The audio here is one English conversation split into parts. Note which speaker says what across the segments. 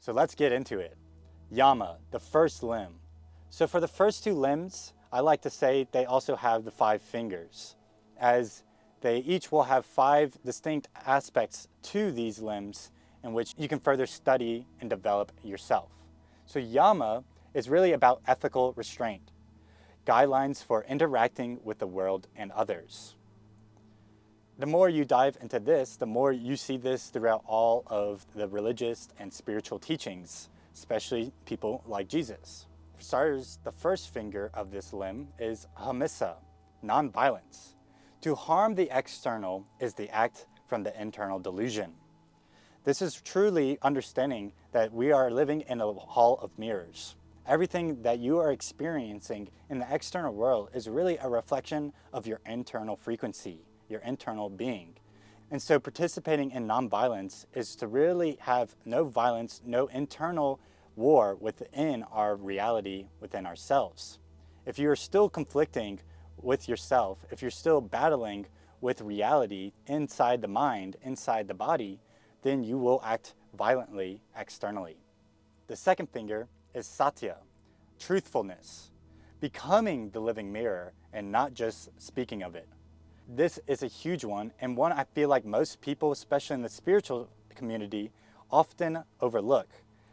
Speaker 1: So let's get into it. Yama, the first limb. So for the first two limbs, I like to say they also have the 5 fingers, as they each will have 5 distinct aspects to these limbs in which you can further study and develop yourself. So Yama is really about ethical restraint, guidelines for interacting with the world and others. The more you dive into this, the more you see this throughout all of the religious and spiritual teachings, especially people like Jesus. For starters, the first finger of this limb is hamissa, non-violence. To harm the external is the act from the internal delusion. This is truly understanding that we are living in a hall of mirrors. Everything that you are experiencing in the external world is really a reflection of your internal frequency, your internal being. And so participating in nonviolence is to really have no violence, no internal war within our reality, within ourselves. If you are still conflicting with yourself, if you're still battling with reality inside the mind, inside the body, then you will act violently externally. The second finger is satya, truthfulness, becoming the living mirror and not just speaking of it. This is a huge one, and one I feel like most people, especially in the spiritual community, often overlook.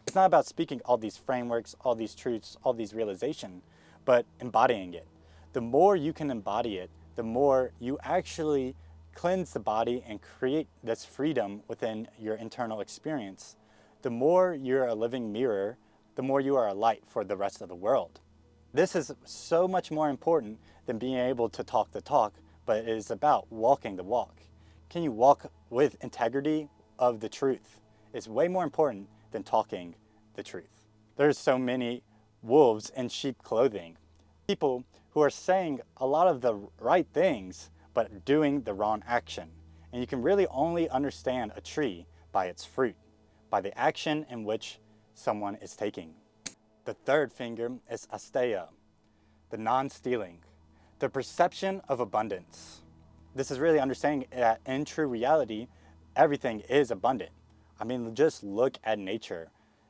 Speaker 1: It's not about speaking all these frameworks, all these truths, all these realizations, but embodying it. The more you can embody it, the more you actually cleanse the body and create this freedom within your internal experience. The more you're a living mirror, the more you are a light for the rest of the world. This is so much more important than being able to talk the talk, but it is about walking the walk. Can you walk with integrity of the truth? It's way more important than talking the truth. There's so many wolves in sheep clothing. People who are saying a lot of the right things, but doing the wrong action. And you can really only understand a tree by its fruit, by the action in which someone is taking. The third finger is asteya, the non-stealing, the perception of abundance. This is really understanding that in true reality, everything is abundant. I mean, just look at nature.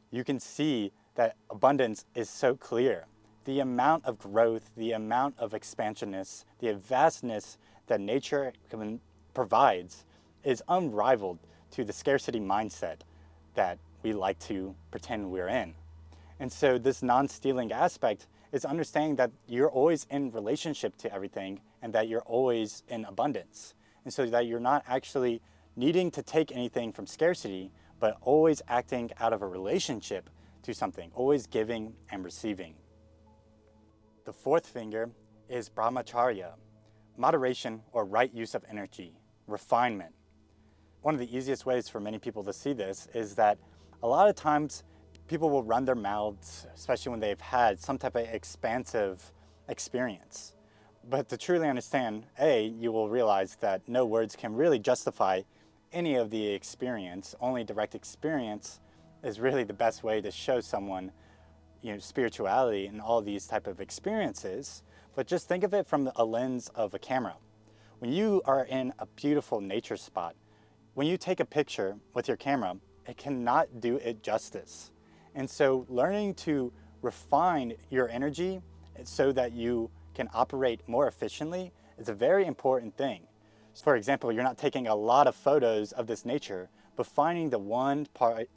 Speaker 1: You can see that abundance is so clear. The amount of growth, the amount of expansionness, the vastness that nature provides is unrivaled to the scarcity mindset that we like to pretend we're in. And so this non-stealing aspect is understanding that you're always in relationship to everything and that you're always in abundance. And so that you're not actually needing to take anything from scarcity, but always acting out of a relationship to something, always giving and receiving. The fourth finger is brahmacharya, moderation or right use of energy, refinement. One of the easiest ways for many people to see this is that a lot of times people will run their mouths, especially when they've had some type of expansive experience. But to truly understand, you will realize that no words can really justify any of the experience. Only direct experience is really the best way to show someone, spirituality and all these type of experiences. But just think of it from a lens of a camera. When you are in a beautiful nature spot, when you take a picture with your camera, it cannot do it justice. And so learning to refine your energy so that you can operate more efficiently is a very important thing. So for example, you're not taking a lot of photos of this nature, but finding the one part,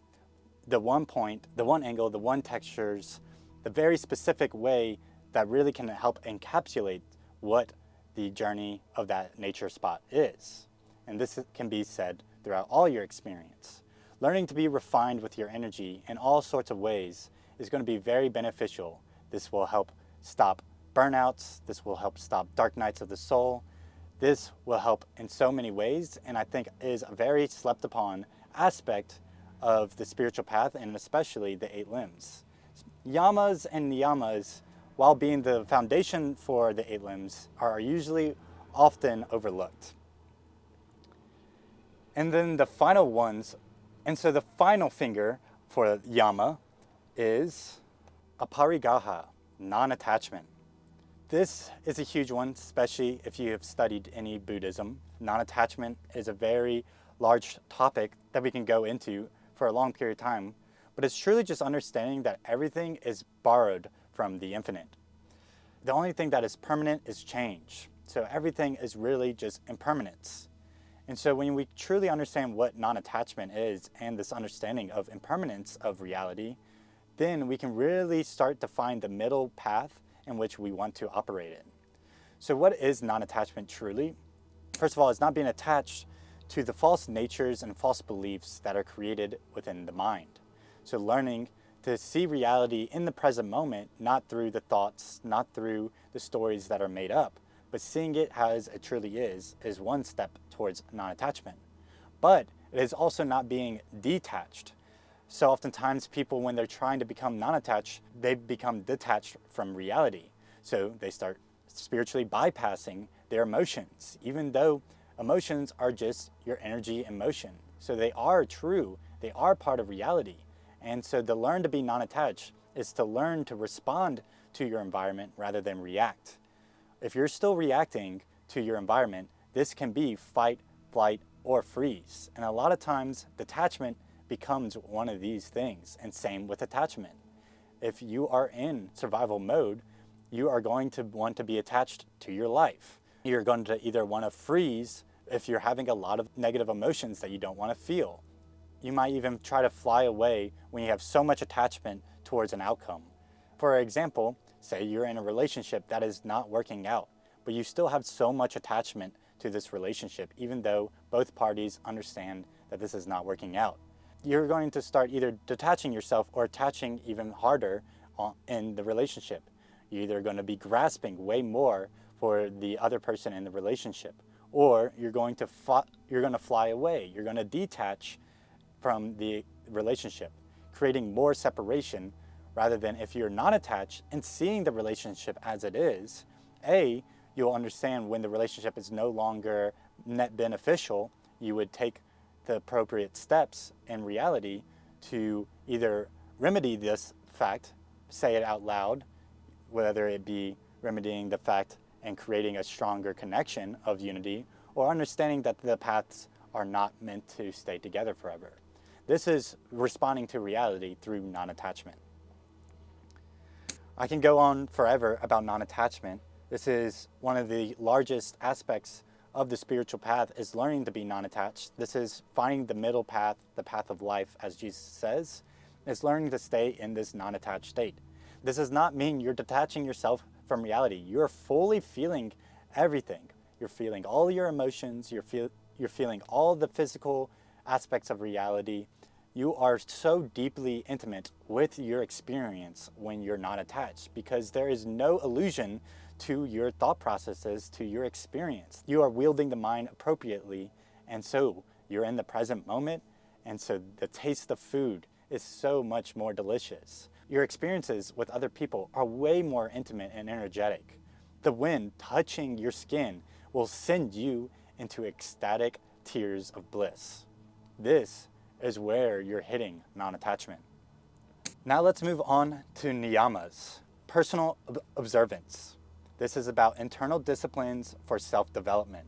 Speaker 1: the one point, the one angle, the one textures, the very specific way that really can help encapsulate what the journey of that nature spot is. And this can be said throughout all your experience. Learning to be refined with your energy in all sorts of ways is going to be very beneficial. This will help stop burnouts. This will help stop dark nights of the soul. This will help in so many ways, and I think is a very slept upon aspect of the spiritual path, and especially the 8 limbs. Yamas and Niyamas, while being the foundation for the 8 limbs, are usually often overlooked. And then the final ones, and so the final finger for Yama is aparigraha, non-attachment. This is a huge one, especially if you have studied any Buddhism. Non-attachment is a very large topic that we can go into for a long period of time. but it's truly just understanding that everything is borrowed from the infinite. The only thing that is permanent is change. So everything is really just impermanence. And so when we truly understand what non-attachment is and this understanding of impermanence of reality, then we can really start to find the middle path in which we want to operate in. So what is non-attachment truly? First of all, it's not being attached to the false natures and false beliefs that are created within the mind. So learning to see reality in the present moment, not through the thoughts, not through the stories that are made up, but seeing it as it truly is one step towards non-attachment. But it is also not being detached. So oftentimes people, when they're trying to become non-attached, they become detached from reality. So they start spiritually bypassing their emotions, even though emotions are just your energy and motion. So they are true, they are part of reality. And so to learn to be non-attached is to learn to respond to your environment rather than react. If you're still reacting to your environment, this can be fight, flight, or freeze. And a lot of times, detachment becomes one of these things, and same with attachment. If you are in survival mode, you are going to want to be attached to your life. You're going to either want to freeze if you're having a lot of negative emotions that you don't want to feel. You might even try to fly away when you have so much attachment towards an outcome. For example, say you're in a relationship that is not working out, but you still have so much attachment to this relationship, even though both parties understand that this is not working out. You're going to start either detaching yourself or attaching even harder in the relationship. You're either going to be grasping way more for the other person in the relationship, or you're going to fly away. You're going to detach from the relationship, creating more separation rather than if you're not attached and seeing the relationship as it is. You'll understand when the relationship is no longer net beneficial, you would take the appropriate steps in reality to either remedy this fact, say it out loud, whether it be remedying the fact and creating a stronger connection of unity, or understanding that the paths are not meant to stay together forever. This is responding to reality through non-attachment. I can go on forever about non-attachment. This is one of the largest aspects of the spiritual path, is learning to be non-attached. This is finding the middle path, the path of life, as Jesus says. It's learning to stay in this non-attached state. This does not mean you're detaching yourself from reality. You're fully feeling everything. You're feeling all your emotions. You're feeling all the physical aspects of reality. You are so deeply intimate with your experience when you're not attached, because there is no illusion to your thought processes, to your experience. You are wielding the mind appropriately, and so you're in the present moment, and so the taste of food is so much more delicious. Your experiences with other people are way more intimate and energetic. The wind touching your skin will send you into ecstatic tears of bliss. This is where you're hitting non-attachment. Now let's move on to Niyamas, personal observance. This is about internal disciplines for self-development.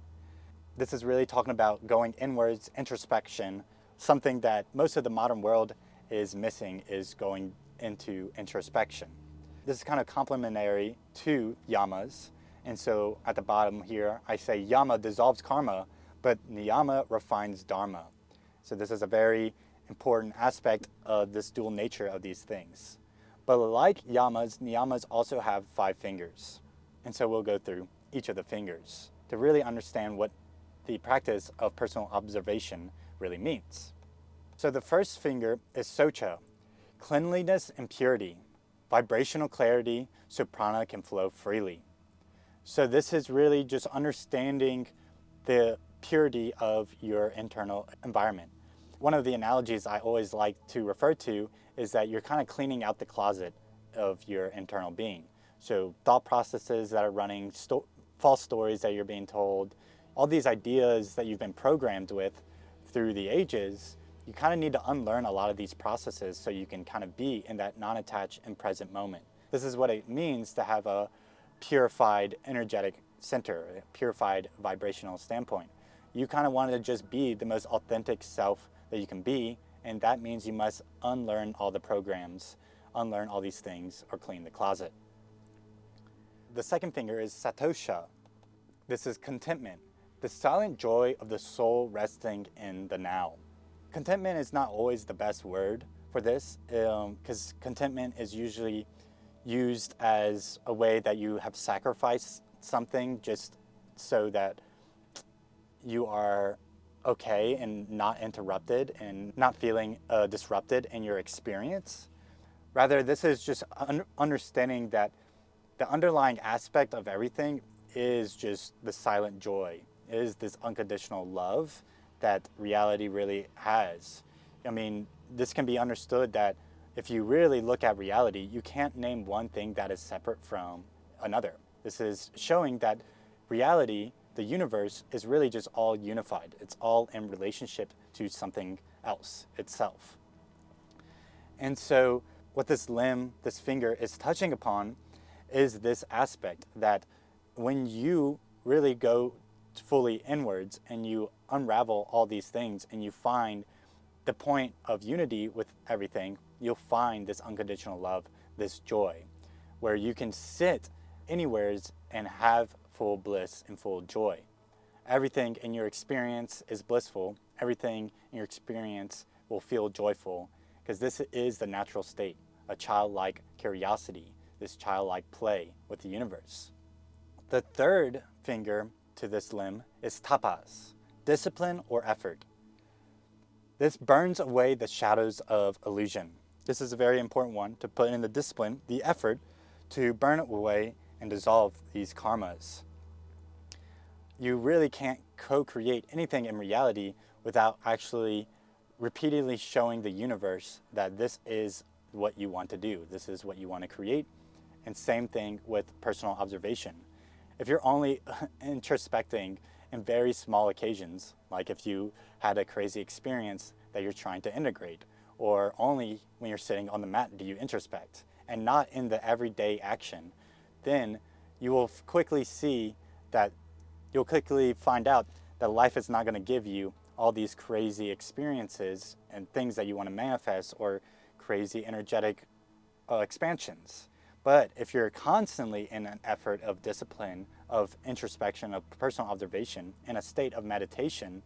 Speaker 1: This is really talking about going inwards, introspection. Something that most of the modern world is missing is going into introspection. This is kind of complementary to Yamas. And so at the bottom here, I say Yama dissolves karma, but Niyama refines dharma. So this is a very important aspect of this dual nature of these things. But like Yamas, Niyamas also have 5 fingers. And so we'll go through each of the fingers to really understand what the practice of personal observation really means. So the first finger is Socha, cleanliness and purity, vibrational clarity so prana can flow freely. So this is really just understanding the purity of your internal environment. One of the analogies I always like to refer to is that you're kind of cleaning out the closet of your internal being. So thought processes that are running, false stories that you're being told, all these ideas that you've been programmed with through the ages, you kind of need to unlearn a lot of these processes so you can kind of be in that non-attached and present moment. This is what it means to have a purified energetic center, a purified vibrational standpoint. You kind of want to just be the most authentic self that you can be And that means you must unlearn all the programs, unlearn all these things, or clean the closet. The second finger is satosha. This is contentment, the silent joy of the soul resting in the now. Contentment is not always the best word for this, because contentment is usually used as a way that you have sacrificed something just so that you are okay and not interrupted and not feeling disrupted in your experience. Rather, this is just understanding that the underlying aspect of everything is just the silent joy, is this unconditional love that reality really has. I mean, this can be understood that if you really look at reality, you can't name one thing that is separate from another. This is showing that reality, the universe, is really just all unified. It's all in relationship to something else itself. And so what this limb, this finger, is touching upon is this aspect that when you really go fully inwards and you unravel all these things and you find the point of unity with everything, you'll find this unconditional love, this joy, where you can sit anywheres and have full bliss and full joy. Everything in your experience is blissful. Everything in your experience will feel joyful, because this is the natural state, a childlike curiosity, this childlike play with the universe. The third finger to this limb is tapas, discipline or effort. This burns away the shadows of illusion. This is a very important one, to put in the discipline, the effort to burn it away and dissolve these karmas. You really can't co-create anything in reality without actually repeatedly showing the universe that this is what you want to do. This is what you want to create. And same thing with personal observation. If you're only introspecting in very small occasions, like if you had a crazy experience that you're trying to integrate, or only when you're sitting on the mat do you introspect, and not in the everyday action, then you will quickly see that you'll quickly find out that life is not going to give you all these crazy experiences and things that you want to manifest, or crazy energetic expansions. But if you're constantly in an effort of discipline, of introspection, of personal observation, in a state of meditation,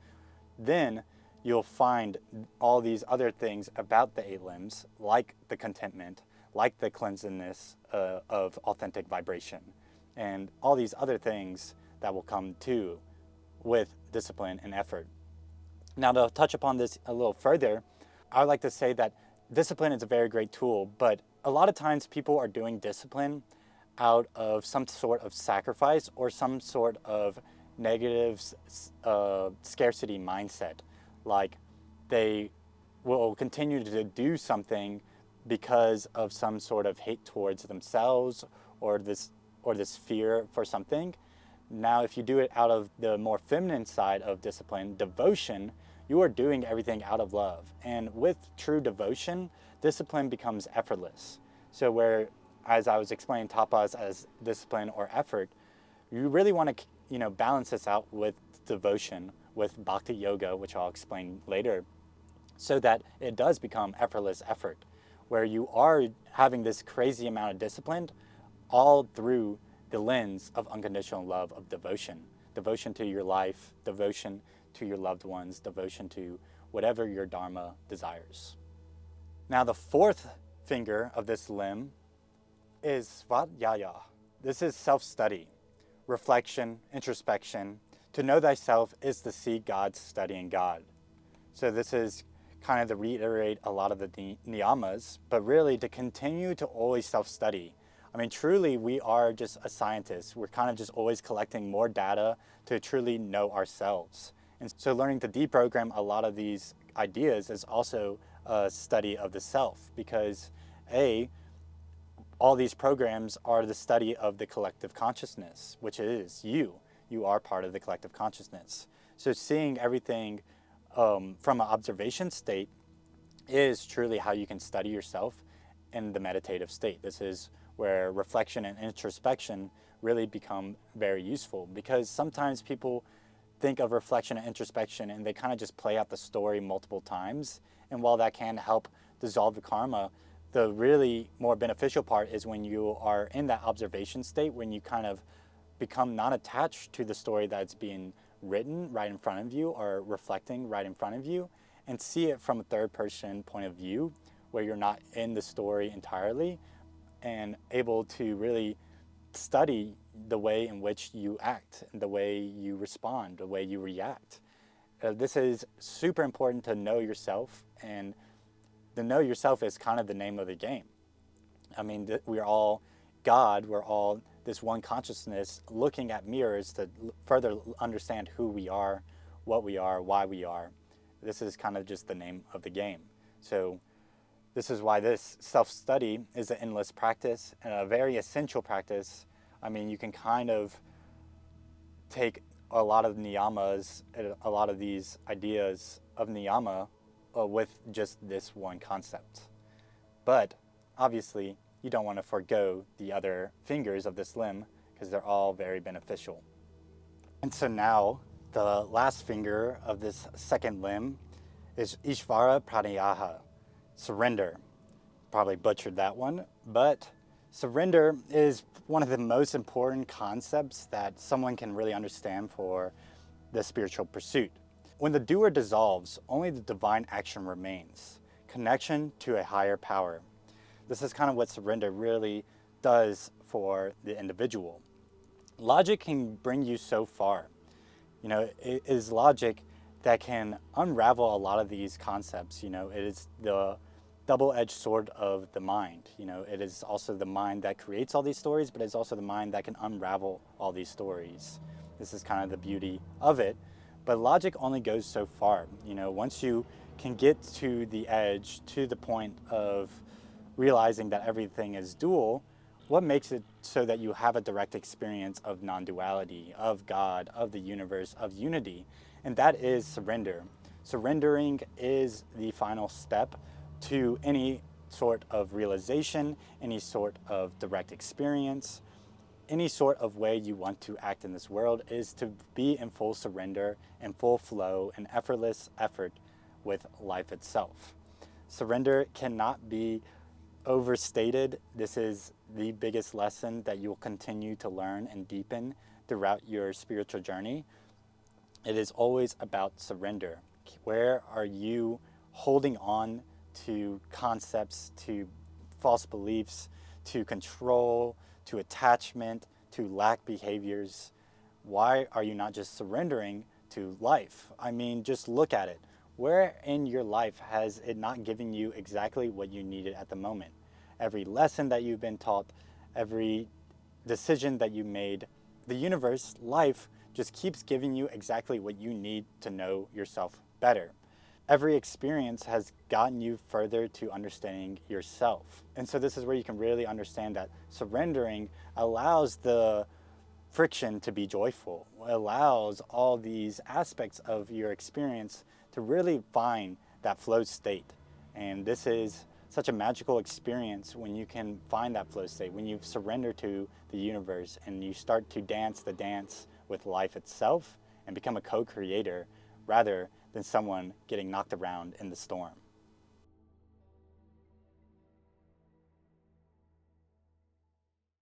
Speaker 1: then you'll find all these other things about the 8 limbs, like the contentment, like the cleansedness of authentic vibration, and all these other things that will come too with discipline and effort. Now, to touch upon this a little further, I would like to say that discipline is a very great tool, but a lot of times people are doing discipline out of some sort of sacrifice or some sort of negative scarcity mindset. Like they will continue to do something because of some sort of hate towards themselves, or this fear for something. Now, if you do it out of the more feminine side of discipline, devotion, you are doing everything out of love. And with true devotion, discipline becomes effortless. So where, as I was explaining tapas as discipline or effort, you really want to, balance this out with devotion, with bhakti yoga, which I'll explain later, so that it does become effortless effort, where you are having this crazy amount of discipline all through the lens of unconditional love, of devotion. Devotion to your life, devotion to your loved ones, devotion to whatever your dharma desires. Now, the fourth finger of this limb is svadhyaya. This is self-study, reflection, introspection. To know thyself is to see God studying God. So this is kind of to reiterate a lot of the Niyamas, but really to continue to always self-study. I mean, truly, we are just a scientist. We're kind of just always collecting more data to truly know ourselves. And so learning to deprogram a lot of these ideas is also a study of the self, because all these programs are the study of the collective consciousness, which is you. You are part of the collective consciousness. So seeing everything from an observation state is truly how you can study yourself in the meditative state. This is where reflection and introspection really become very useful, because sometimes people think of reflection and introspection and they kind of just play out the story multiple times. And while that can help dissolve the karma, the really more beneficial part is when you are in that observation state, when you kind of become not attached to the story that's being written right in front of you or reflecting right in front of you, and see it from a third person point of view where you're not in the story entirely and able to really study the way in which you act, the way you respond, the way you react. This is super important to know yourself, and the know yourself is kind of the name of the game. I mean, we're all God, we're all this one consciousness looking at mirrors to further understand who we are, what we are, why we are. This is kind of just the name of the game. So this is why this self-study is an endless practice and a very essential practice. I mean, you can kind of take a lot of niyamas, a lot of these ideas of niyama with just this one concept. But obviously, you don't want to forego the other fingers of this limb because they're all very beneficial. And so now, the last finger of this second limb is Ishvara Pranayaha, surrender. Probably butchered that one, but surrender is one of the most important concepts that someone can really understand for the spiritual pursuit. When the doer dissolves, only the divine action remains, connection to a higher power. This is kind of what surrender really does for the individual. Logic can bring you so far. You know, it is logic that can unravel a lot of these concepts. You know, it is the double-edged sword of the mind. You know, it is also the mind that creates all these stories, but it's also the mind that can unravel all these stories. This is kind of the beauty of it. But logic only goes so far. You know, once you can get to the edge, to the point of realizing that everything is dual, what makes it so that you have a direct experience of non-duality, of God, of the universe, of unity? And that is surrender. Surrendering is the final step to any sort of realization, any sort of direct experience, any sort of way you want to act in this world is to be in full surrender and full flow and effortless effort with life itself. Surrender cannot be overstated. This is the biggest lesson that you will continue to learn and deepen throughout your spiritual journey. It is always about surrender. Where are you holding on to concepts, to false beliefs, to control, to attachment, to lack behaviors? Why are you not just surrendering to life? I mean, just look at it. Where in your life has it not given you exactly what you needed at the moment? Every lesson that you've been taught, every decision that you made, the universe, life, just keeps giving you exactly what you need to know yourself better. Every experience has gotten you further to understanding yourself. And so this is where you can really understand that surrendering allows the friction to be joyful, allows all these aspects of your experience to really find that flow state. And this is such a magical experience when you can find that flow state, when you surrender to the universe and you start to dance the dance with life itself and become a co-creator rather than someone getting knocked around in the storm.